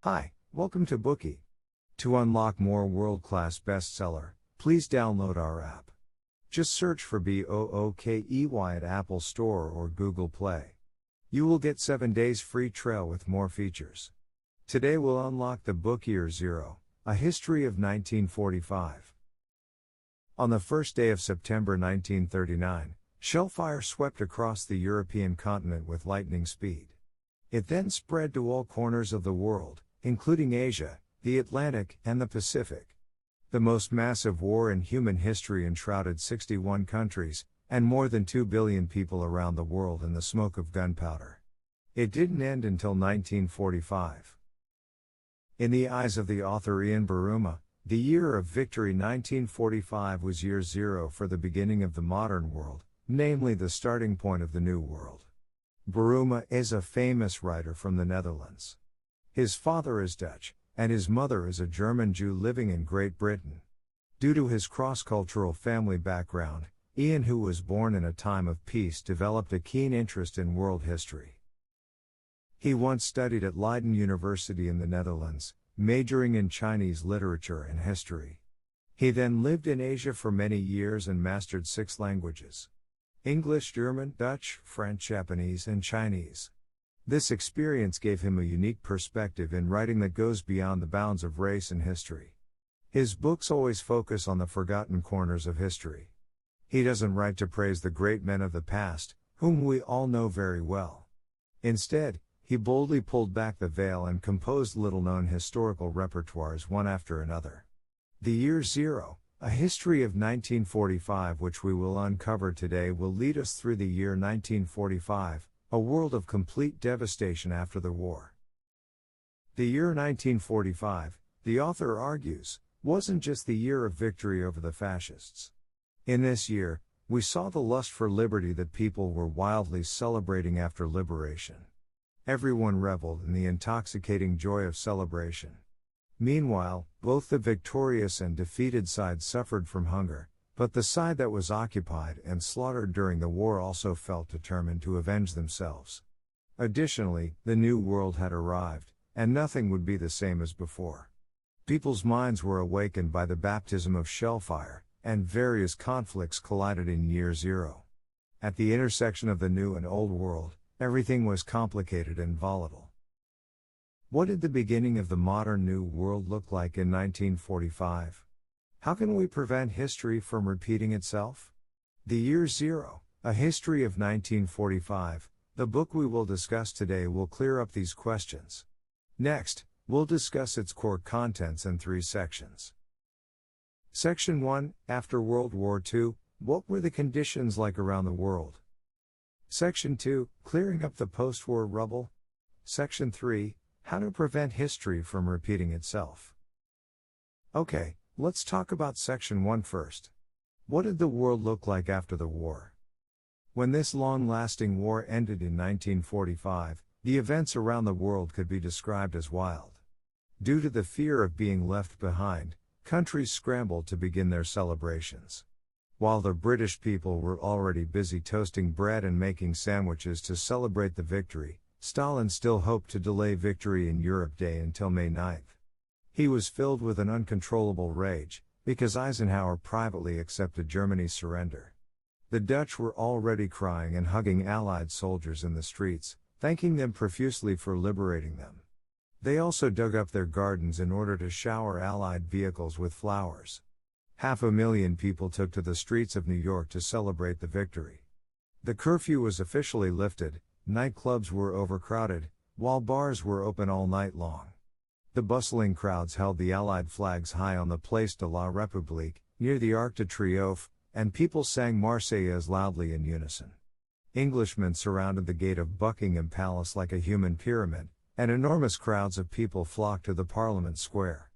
Hi, welcome to Bookie. To unlock more world-class bestseller, please download our app. Just search for BOOKEY at Apple Store or Google Play. You will get 7 days free trial with more features. Today we'll unlock the book Year Zero, A History of 1945. On the first day of September 1939, shellfire swept across the European continent with lightning speed. It then spread to all corners of the world, including Asia, the Atlantic, and the Pacific. The most massive war in human history enshrouded 61 countries, and more than 2 billion people around the world in the smoke of gunpowder. It didn't end until 1945. In the eyes of the author Buruma, the year of victory 1945 was year zero for the beginning of the modern world, namely the starting point of the New World. Buruma is a famous writer from the Netherlands. His father is Dutch, and his mother is a German Jew living in Great Britain. Due to his cross-cultural family background, Ian, who was born in a time of peace, developed a keen interest in world history. He once studied at Leiden University in the Netherlands, majoring in Chinese literature and history. He then lived in Asia for many years and mastered 6 languages: English, German, Dutch, French, Japanese, and Chinese. This experience gave him a unique perspective in writing that goes beyond the bounds of race and history. His books always focus on the forgotten corners of history. He doesn't write to praise the great men of the past, whom we all know very well. Instead, he boldly pulled back the veil and composed little-known historical repertoires one after another. The Year Zero, A History of 1945, which we will uncover today, will lead us through the year 1945, a world of complete devastation after the war. The year 1945, the author argues, wasn't just the year of victory over the fascists. In this year, we saw the lust for liberty that people were wildly celebrating after liberation. Everyone reveled in the intoxicating joy of celebration. Meanwhile, both the victorious and defeated sides suffered from hunger, but the side that was occupied and slaughtered during the war also felt determined to avenge themselves. Additionally, the New World had arrived, and nothing would be the same as before. People's minds were awakened by the baptism of shellfire, and various conflicts collided in Year Zero. At the intersection of the New and Old World, everything was complicated and volatile. What did the beginning of the modern New World look like in 1945? How can we prevent history from repeating itself? The Year Zero, A History of 1945, the book we will discuss today, will clear up these questions. Next, we'll discuss its core contents in 3 sections. Section 1, After World War II, what were the conditions like around the world? Section 2, Clearing up the post-war rubble. Section 3, How to prevent history from repeating itself. Okay, let's talk about Section 1 first. What did the world look like after the war? When this long-lasting war ended in 1945, the events around the world could be described as wild. Due to the fear of being left behind, countries scrambled to begin their celebrations. While the British people were already busy toasting bread and making sandwiches to celebrate the victory, Stalin still hoped to delay victory in Europe Day until May 9. He was filled with an uncontrollable rage, because Eisenhower privately accepted Germany's surrender. The Dutch were already crying and hugging Allied soldiers in the streets, thanking them profusely for liberating them. They also dug up their gardens in order to shower Allied vehicles with flowers. 500,000 people took to the streets of New York to celebrate the victory. The curfew was officially lifted, nightclubs were overcrowded, while bars were open all night long. The bustling crowds held the Allied flags high on the Place de la République, near the Arc de Triomphe, and people sang Marseillaise loudly in unison. Englishmen surrounded the gate of Buckingham Palace like a human pyramid, and enormous crowds of people flocked to the Parliament Square.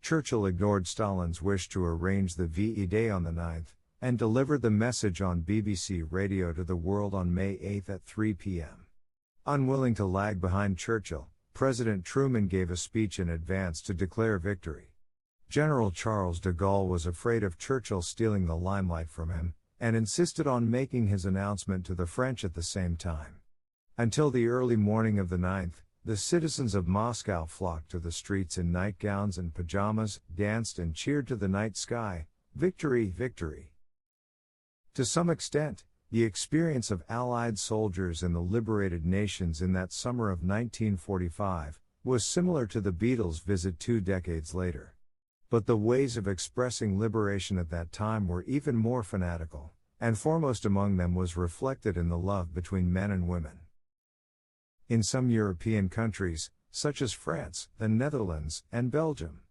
Churchill ignored Stalin's wish to arrange the VE Day on the 9th, and delivered the message on BBC radio to the world on May 8 at 3 p.m. Unwilling to lag behind Churchill, President Truman gave a speech in advance to declare victory. General Charles de Gaulle was afraid of Churchill stealing the limelight from him, and insisted on making his announcement to the French at the same time. Until the early morning of the 9th, the citizens of Moscow flocked to the streets in nightgowns and pajamas, danced and cheered to the night sky, "Victory, victory!" To some extent, the experience of Allied soldiers in the liberated nations in that summer of 1945 was similar to the Beatles' visit 2 decades later. But the ways of expressing liberation at that time were even more fanatical, and foremost among them was reflected in the love between men and women. In some European countries, such as France, the Netherlands, and Belgium,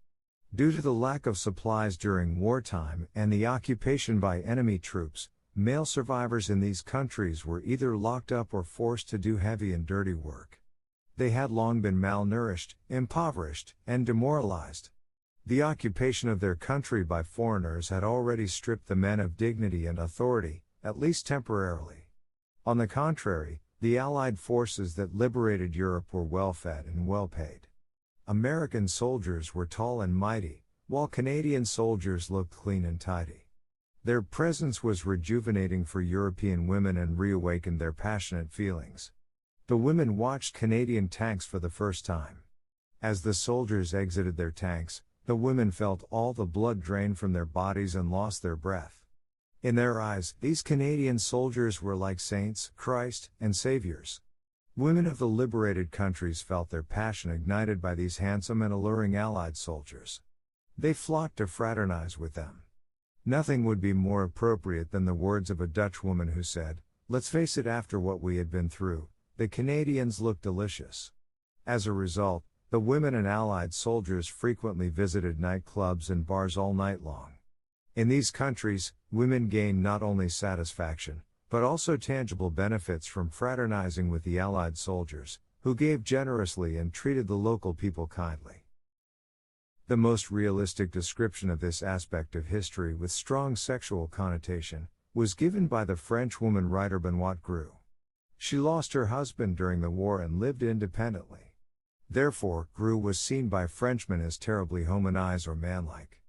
due to the lack of supplies during wartime and the occupation by enemy troops, male survivors in these countries were either locked up or forced to do heavy and dirty work. They had long been malnourished, impoverished, and demoralized. The occupation of their country by foreigners had already stripped the men of dignity and authority, at least temporarily. On the contrary, the Allied forces that liberated Europe were well-fed and well-paid. American soldiers were tall and mighty, while Canadian soldiers looked clean and tidy. Their presence was rejuvenating for European women and reawakened their passionate feelings. The women watched Canadian tanks for the first time. As the soldiers exited their tanks, the women felt all the blood drain from their bodies and lost their breath. In their eyes, these Canadian soldiers were like saints, Christ, and saviors. Women of the liberated countries felt their passion ignited by these handsome and alluring Allied soldiers. They flocked to fraternize with them. Nothing would be more appropriate than the words of a Dutch woman who said, "Let's face it, after what we had been through, the Canadians looked delicious." As a result, the women and Allied soldiers frequently visited nightclubs and bars all night long. In these countries, women gained not only satisfaction, but also tangible benefits from fraternizing with the Allied soldiers, who gave generously and treated the local people kindly. The most realistic description of this aspect of history with strong sexual connotation was given by the French woman writer Benoît Greux. She lost her husband during the war and lived independently. Therefore, Greux was seen by Frenchmen as terribly hominized or manlike.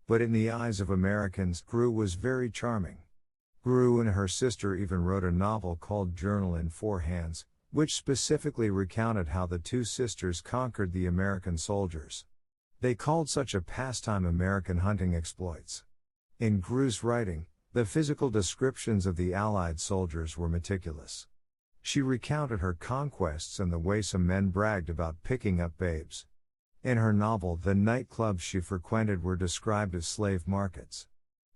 But in the eyes of Americans, Greux was very charming. Greux and her sister even wrote a novel called Journal in Four Hands, which specifically recounted how the two sisters conquered the American soldiers. They called such a pastime American hunting exploits. In Greux's writing, the physical descriptions of the Allied soldiers were meticulous. She recounted her conquests and the way some men bragged about picking up babes. In her novel, the nightclubs she frequented were described as slave markets.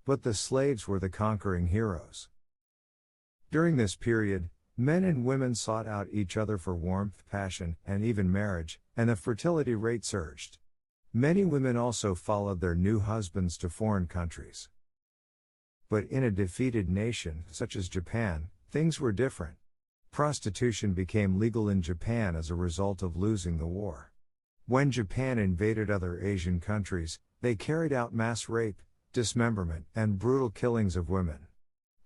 But the slaves were the conquering heroes. During this period, men and women sought out each other for warmth, passion, and even marriage, and the fertility rate surged. Many women also followed their new husbands to foreign countries. But in a defeated nation, such as Japan, things were different. Prostitution became legal in Japan as a result of losing the war. When Japan invaded other Asian countries, they carried out mass rape, dismemberment, and brutal killings of women.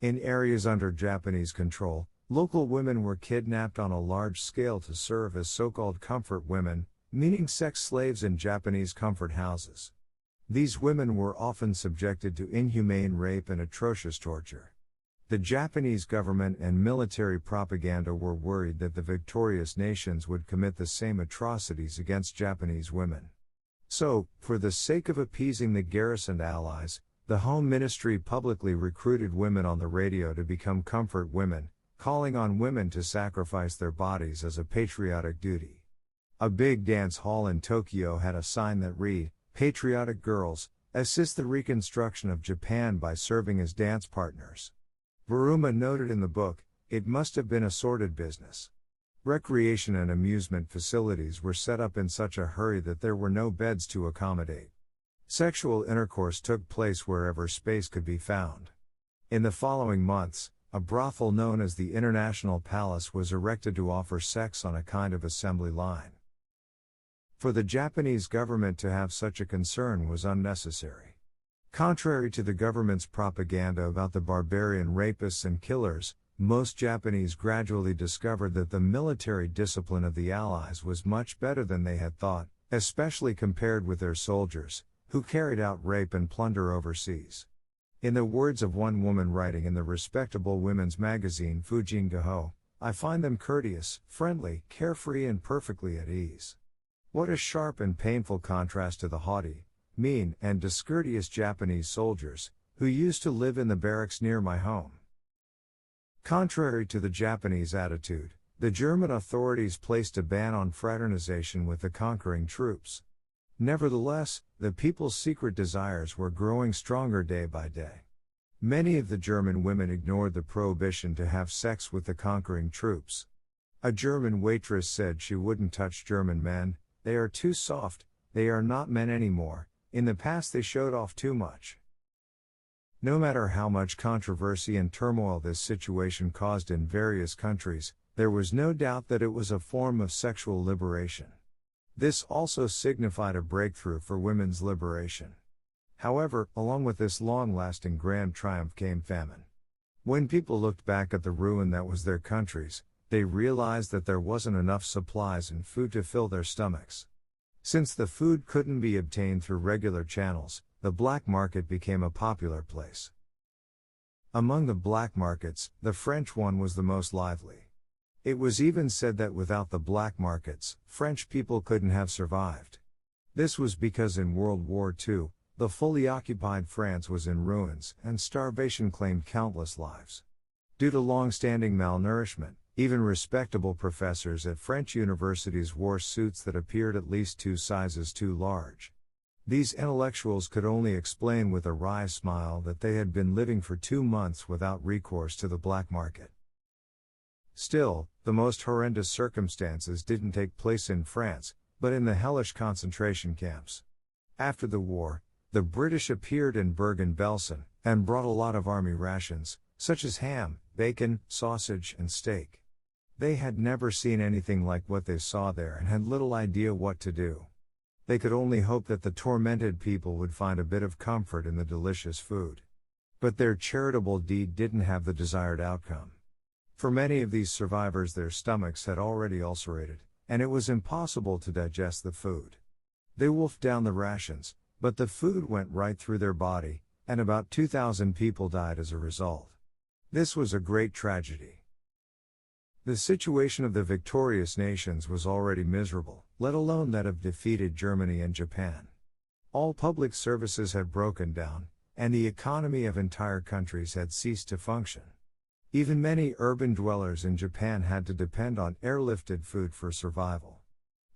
In areas under Japanese control, local women were kidnapped on a large scale to serve as so-called comfort women, meaning sex slaves in Japanese comfort houses. These women were often subjected to inhumane rape and atrocious torture. The Japanese government and military propaganda were worried that the victorious nations would commit the same atrocities against Japanese women. So, for the sake of appeasing the garrisoned Allies, the Home Ministry publicly recruited women on the radio to become comfort women, calling on women to sacrifice their bodies as a patriotic duty. A big dance hall in Tokyo had a sign that read, "Patriotic girls, assist the reconstruction of Japan by serving as dance partners." Buruma noted in the book, "It must have been a sordid business. Recreation and amusement facilities were set up in such a hurry that there were no beds to accommodate. Sexual intercourse took place wherever space could be found." In the following months, a brothel known as the International Palace was erected to offer sex on a kind of assembly line. For the Japanese government to have such a concern was unnecessary. Contrary to the government's propaganda about the barbarian rapists and killers, most Japanese gradually discovered that the military discipline of the Allies was much better than they had thought, especially compared with their soldiers, who carried out rape and plunder overseas. In the words of one woman writing in the respectable women's magazine Fujin Gaho, I find them courteous, friendly, carefree and perfectly at ease. What a sharp and painful contrast to the haughty, mean, and discourteous Japanese soldiers, who used to live in the barracks near my home. Contrary to the Japanese attitude, the German authorities placed a ban on fraternization with the conquering troops. Nevertheless, the people's secret desires were growing stronger day by day. Many of the German women ignored the prohibition to have sex with the conquering troops. A German waitress said she wouldn't touch German men, they are too soft, they are not men anymore, in the past they showed off too much. No matter how much controversy and turmoil this situation caused in various countries, there was no doubt that it was a form of sexual liberation. This also signified a breakthrough for women's liberation. However, along with this long-lasting grand triumph came famine. When people looked back at the ruin that was their countries, they realized that there wasn't enough supplies and food to fill their stomachs. Since the food couldn't be obtained through regular channels, the black market became a popular place. Among the black markets, the French one was the most lively. It was even said that without the black markets, French people couldn't have survived. This was because in World War II, the fully occupied France was in ruins, and starvation claimed countless lives. Due to long-standing malnourishment, even respectable professors at French universities wore suits that appeared at least 2 sizes too large. These intellectuals could only explain with a wry smile that they had been living for 2 months without recourse to the black market. Still, the most horrendous circumstances didn't take place in France, but in the hellish concentration camps. After the war, the British appeared in Bergen-Belsen, and brought a lot of army rations, such as ham, bacon, sausage, and steak. They had never seen anything like what they saw there and had little idea what to do. They could only hope that the tormented people would find a bit of comfort in the delicious food. But their charitable deed didn't have the desired outcome. For many of these survivors, their stomachs had already ulcerated, and it was impossible to digest the food. They wolfed down the rations, but the food went right through their body, and about 2,000 people died as a result. This was a great tragedy. The situation of the victorious nations was already miserable, let alone that of defeated Germany and Japan. All public services had broken down, and the economy of entire countries had ceased to function. Even many urban dwellers in Japan had to depend on airlifted food for survival.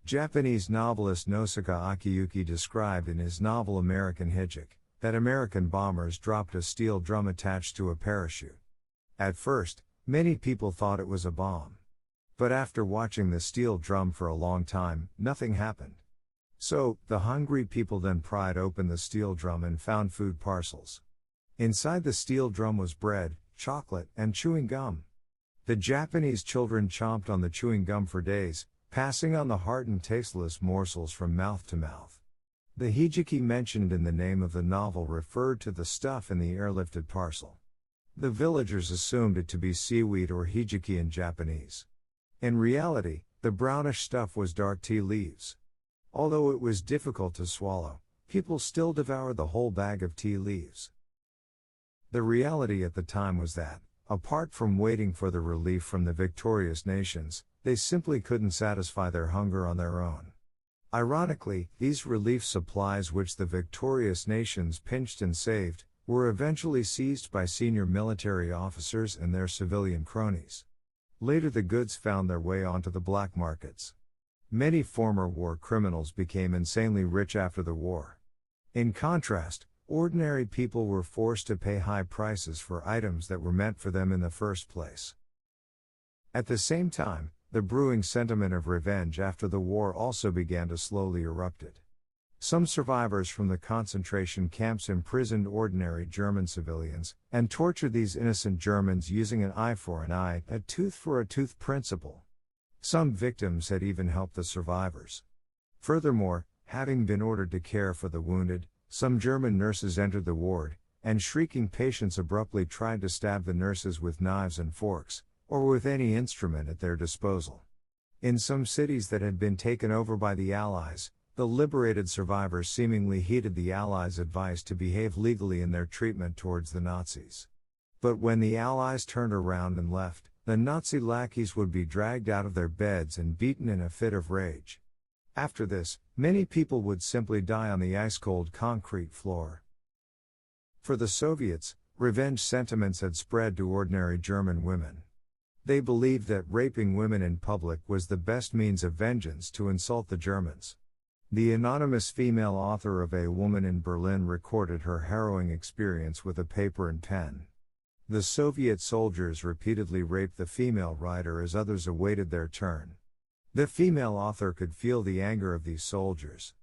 Japanese novelist Nosaka Akiyuki described in his novel American Hijik, that American bombers dropped a steel drum attached to a parachute. At first, many people thought it was a bomb. But after watching the steel drum for a long time, nothing happened. So, the hungry people then pried open the steel drum and found food parcels. Inside the steel drum was bread, chocolate, and chewing gum. The Japanese children chomped on the chewing gum for days, passing on the hardened tasteless morsels from mouth to mouth. The hijiki mentioned in the name of the novel referred to the stuff in the airlifted parcel. The villagers assumed it to be seaweed or hijiki in Japanese. In reality, the brownish stuff was dark tea leaves. Although it was difficult to swallow, people still devoured the whole bag of tea leaves. The reality at the time was that, apart from waiting for the relief from the victorious nations, they simply couldn't satisfy their hunger on their own. Ironically, these relief supplies which the victorious nations pinched and saved, were eventually seized by senior military officers and their civilian cronies. Later the goods found their way onto the black markets. Many former war criminals became insanely rich after the war. In contrast, ordinary people were forced to pay high prices for items that were meant for them in the first place. At the same time, the brewing sentiment of revenge after the war also began to slowly erupt. Some survivors from the concentration camps imprisoned ordinary German civilians, and tortured these innocent Germans using an eye for an eye, a tooth for a tooth principle. Some victims had even helped the survivors. Furthermore, having been ordered to care for the wounded, some German nurses entered the ward, and shrieking patients abruptly tried to stab the nurses with knives and forks, or with any instrument at their disposal. In some cities that had been taken over by the Allies, the liberated survivors seemingly heeded the Allies' advice to behave legally in their treatment towards the Nazis. But when the Allies turned around and left, the Nazi lackeys would be dragged out of their beds and beaten in a fit of rage. After this, many people would simply die on the ice-cold concrete floor. For the Soviets, revenge sentiments had spread to ordinary German women. They believed that raping women in public was the best means of vengeance to insult the Germans. The anonymous female author of A Woman in Berlin recorded her harrowing experience with a paper and pen. The Soviet soldiers repeatedly raped the female writer as others awaited their turn. The female author could feel the anger of these soldiers.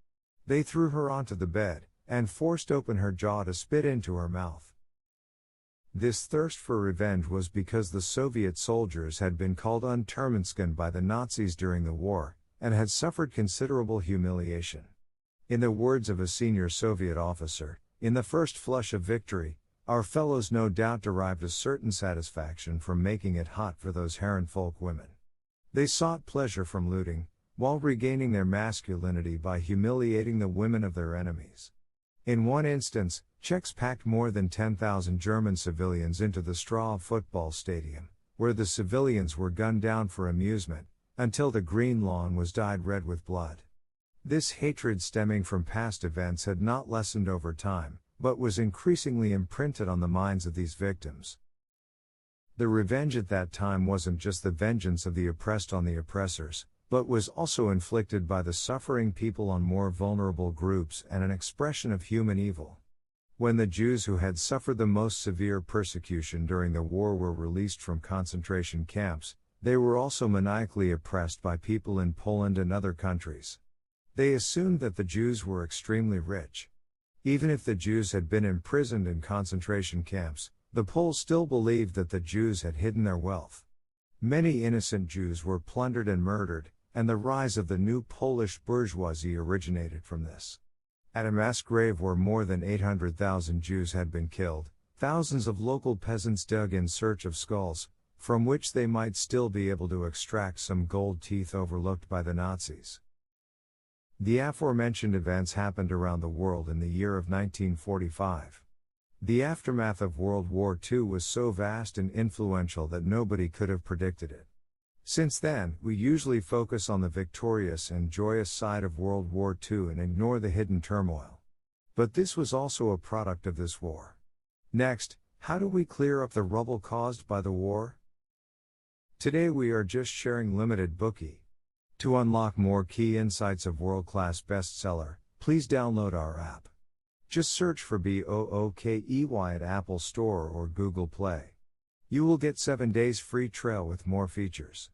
They threw her onto the bed, and forced open her jaw to spit into her mouth. This thirst for revenge was because the Soviet soldiers had been called Untermenschen by the Nazis during the war, and had suffered considerable humiliation. In the words of a senior Soviet officer, in the first flush of victory, our fellows no doubt derived a certain satisfaction from making it hot for those Herrenvolk women. They sought pleasure from looting, while regaining their masculinity by humiliating the women of their enemies. In one instance, Czechs packed more than 10,000 German civilians into the straw football stadium, where the civilians were gunned down for amusement, until the green lawn was dyed red with blood. This hatred stemming from past events had not lessened over time, but was increasingly imprinted on the minds of these victims. The revenge at that time wasn't just the vengeance of the oppressed on the oppressors, but was also inflicted by the suffering people on more vulnerable groups and an expression of human evil. When the Jews who had suffered the most severe persecution during the war were released from concentration camps, they were also maniacally oppressed by people in Poland and other countries. They assumed that the Jews were extremely rich. Even if the Jews had been imprisoned in concentration camps, the Poles still believed that the Jews had hidden their wealth. Many innocent Jews were plundered and murdered, and the rise of the new Polish bourgeoisie originated from this. At a mass grave where more than 800,000 Jews had been killed, thousands of local peasants dug in search of skulls, from which they might still be able to extract some gold teeth overlooked by the Nazis. The aforementioned events happened around the world in the year of 1945. The aftermath of World War II was so vast and influential that nobody could have predicted it. Since then, we usually focus on the victorious and joyous side of World War II and ignore the hidden turmoil. But this was also a product of this war. Next, how do we clear up the rubble caused by the war? Today we are just sharing limited Bookie. To unlock more key insights of world-class bestseller, please download our app. Just search for BOOKEY at Apple Store or Google Play. You will get 7 days free trial with more features.